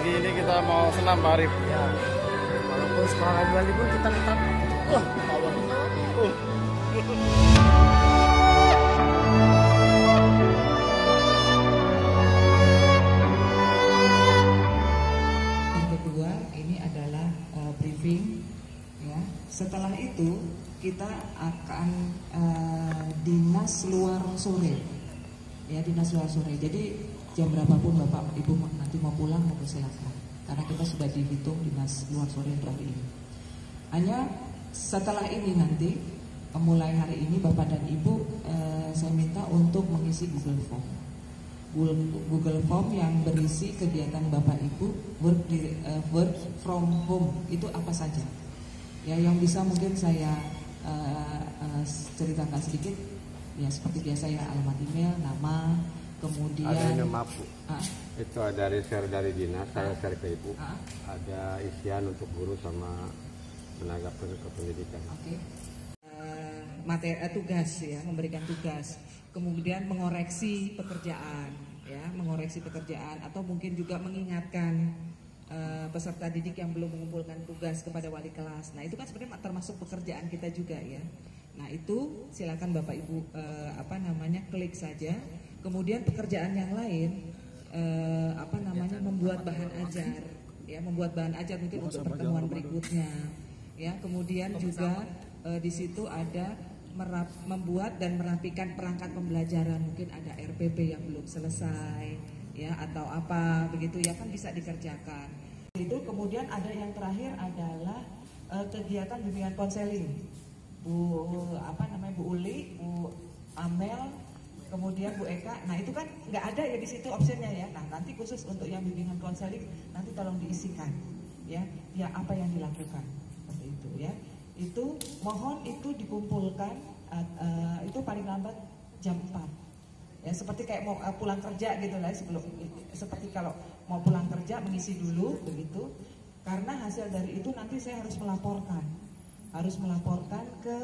pagi ini kita mau senam Pak Arif. Ya, walaupun sekolah dua libur kita tetap power. Yang kedua ini adalah briefing, ya. Setelah itu kita akan dinas luar sore, ya, dinas luar sore. Jadi jam berapapun Bapak Ibu nanti mau pulang mau silakan, karena kita sudah dihitung dinas luar sore hari ini. Hanya setelah ini nanti mulai hari ini Bapak dan Ibu saya minta untuk mengisi Google Form. Google Form yang berisi kegiatan Bapak Ibu work from home itu apa saja. Ya, yang bisa mungkin saya ceritakan sedikit. Ya, seperti biasa ya, alamat email, nama, kemudian ada maaf Bu. Itu ada share dari dinas, saya share ke Ibu. Ada isian untuk guru sama tenaga pendidikan. Oke. Materi tugas, ya, memberikan tugas, kemudian mengoreksi pekerjaan, ya, mengoreksi pekerjaan, atau mungkin juga mengingatkan peserta didik yang belum mengumpulkan tugas kepada wali kelas. Nah, itu kan sebenarnya termasuk pekerjaan kita juga, ya. Nah, itu silakan Bapak Ibu klik saja. Kemudian pekerjaan yang lain membuat bahan ajar, ya, membuat bahan ajar mungkin untuk pertemuan berikutnya, ya. Kemudian juga di situ ada membuat dan merapikan perangkat pembelajaran, mungkin ada RPP yang belum selesai, ya, atau apa begitu, ya, kan bisa dikerjakan. Itu kemudian ada yang terakhir adalah kegiatan bimbingan konseling. Bu Uli, Bu Amel, kemudian Bu Eka. Nah, itu kan nggak ada ya di situ opsinya, ya. Nah, nanti khusus untuk yang bimbingan konseling nanti tolong diisikan, ya apa yang dilakukan seperti itu, ya. Itu mohon itu dikumpulkan itu paling lambat jam 4. Ya, seperti kayak mau pulang kerja gitu lah, seperti kalau mau pulang kerja mengisi dulu begitu. Karena hasil dari itu nanti saya harus melaporkan ke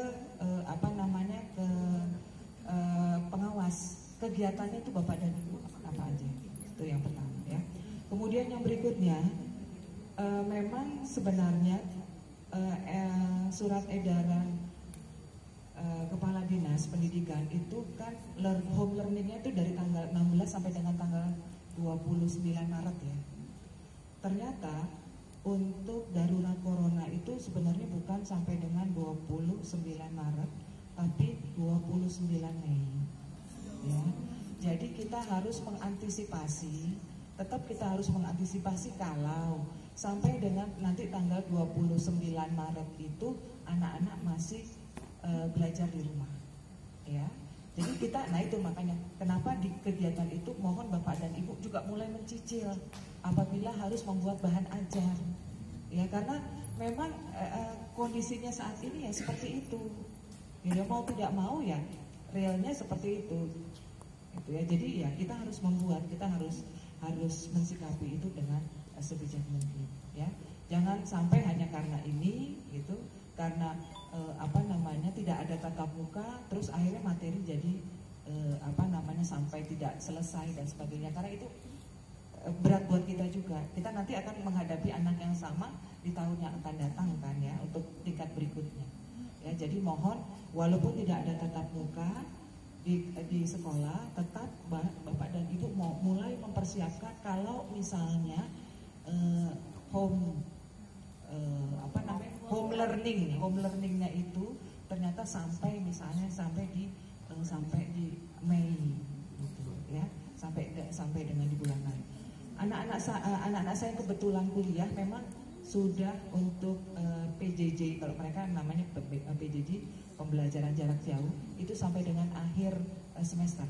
pengawas kegiatannya itu Bapak dan Ibu apa aja. Itu yang pertama, ya. Kemudian yang berikutnya memang sebenarnya surat edaran Kepala Dinas Pendidikan itu kan home learningnya itu dari tanggal 16 sampai dengan tanggal 29 Maret, ya. Ternyata untuk darurat corona itu sebenarnya bukan sampai dengan 29 Maret, tapi 29 Mei. Ya. Jadi kita harus mengantisipasi, kalau sampai dengan nanti tanggal 29 Maret itu anak-anak masih belajar di rumah, ya. Jadi kita, nah itu makanya kenapa di kegiatan itu mohon Bapak dan Ibu juga mulai mencicil apabila harus membuat bahan ajar, ya, karena memang kondisinya saat ini ya seperti itu, ya, mau tidak mau ya realnya seperti itu, ya. Jadi ya kita harus mensikapi itu dengan sebijak mungkin, ya. Jangan sampai hanya karena ini gitu, karena tidak ada tatap muka, terus akhirnya materi jadi sampai tidak selesai dan sebagainya. Karena itu berat buat kita juga. Kita nanti akan menghadapi anak yang sama di tahun yang akan datang, kan, ya, untuk tingkat berikutnya. Ya, jadi mohon walaupun tidak ada tatap muka di sekolah, tetap Bapak dan Ibu mau mulai mempersiapkan kalau misalnya home learningnya itu ternyata sampai di Mei, gitu, ya, sampai dengan di bulan Mei. Anak-anak saya kebetulan kuliah memang sudah untuk PJJ, kalau mereka namanya PJJ, pembelajaran jarak jauh, itu sampai dengan akhir semester.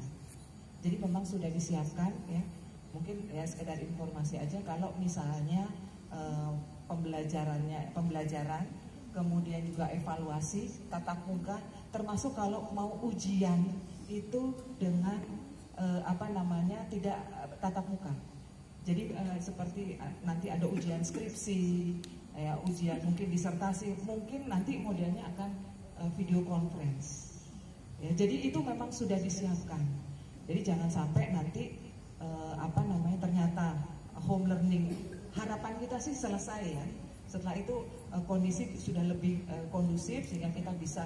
Jadi memang sudah disiapkan, ya. Mungkin ya sekedar informasi aja, kalau misalnya pembelajaran, kemudian juga evaluasi tatap muka, termasuk kalau mau ujian itu dengan tidak tatap muka. Jadi seperti nanti ada ujian skripsi, ya, ujian mungkin disertasi, mungkin nanti modelnya akan video conference. Ya, jadi itu memang sudah disiapkan. Jadi jangan sampai nanti ternyata home learning harapan kita sih selesai ya. Setelah itu kondisi sudah lebih kondusif sehingga kita bisa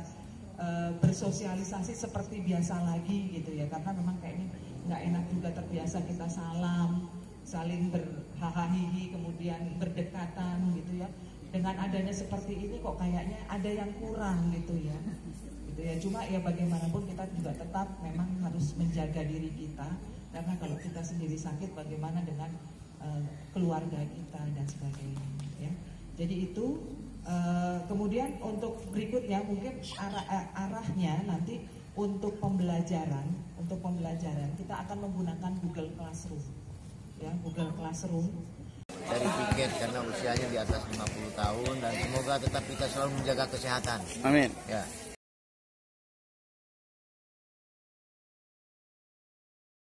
bersosialisasi seperti biasa lagi gitu ya. Karena memang kayaknya nggak enak juga terbiasa kita salam, saling berhahaha, kemudian berdekatan gitu ya. Dengan adanya seperti ini kok kayaknya ada yang kurang gitu ya. Gitu ya. Cuma ya bagaimanapun kita juga tetap memang harus menjaga diri kita, karena kalau kita sendiri sakit bagaimana dengan keluarga kita dan sebagainya ya. Jadi itu kemudian untuk berikutnya mungkin arahnya nanti untuk pembelajaran kita akan menggunakan Google Classroom ya, Google Classroom. Dari tiket karena usianya di atas 50 tahun dan semoga tetap kita selalu menjaga kesehatan. Amin. Ya.